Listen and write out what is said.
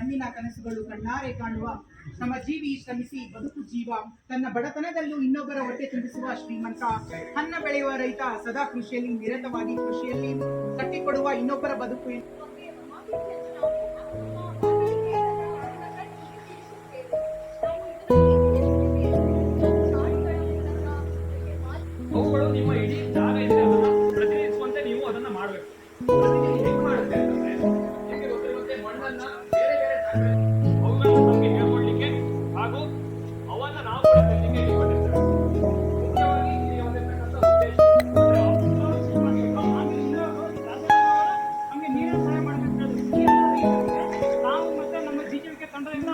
ಕಣ್ಣಿನ ಕನಸುಗಳು ಕಣ್ಣಾರೆ ಕಾಣುವ ನಮ್ಮ ಜೀವಿ ಶ್ರಮಿಸಿ ಬದುಕು ಜೀವ, ತನ್ನ ಬಡತನದಲ್ಲೂ ಇನ್ನೊಬ್ಬರ ಹೊಟ್ಟೆ ತುಂಬಿಸುವ ಶ್ರೀಮಂತ, ಅನ್ನ ಬೆಳೆಯುವ ರೈತ, ಸದಾ ಕೃಷಿಯಲ್ಲಿ ನಿರತವಾಗಿ ಕೃಷಿಯಲ್ಲಿ ಕಟ್ಟಿಕೊಡುವ ಇನ್ನೊಬ್ಬರ ಬದುಕು. ಅವುಗಳು ನಿಮ್ಮ ಇಡೀ ಜಾಗ ಇದೆ, ಅದನ್ನ ಪ್ರತಿನಿಧಿಸುವಂತೆ ನೀವು ಅದನ್ನ ಮಾಡಬೇಕು. ಹೇಗೆ ಮಾಡುತ್ತೆ ಅಂತಂದ್ರೆ, ನಿಮಗೆ ಗೊತ್ತಿರುವಂತೆ ಮಣ್ಣನ್ನ ಬೇರೆ ಬೇರೆ ಜಾಗಗಳಲ್ಲಿ ಅವುಗಳನ್ನ ನಮಗೆ ಹೇಳ್ಕೊಡ್ಲಿಕ್ಕೆ ಹಾಗೂ ಅವನ್ನ ನಾವು ಕೂಡ ತೆಗೆಲಿಕ್ಕೆ ಇಟ್ಕೊಂಡಿರ್ತೇವೆ. ಮುಖ್ಯವಾಗಿ ಇಲ್ಲಿ ಹೊಂದಿರತಕ್ಕಂಥ ಉದ್ದೇಶ ನಮಗೆ ನೀರಿನ ಸಹಾಯ ಮಾಡಬೇಕು. ನಾವು ಮತ್ತೆ ನಮ್ಮ ಜೀವಿಕೆ ತಂಡದಿಂದ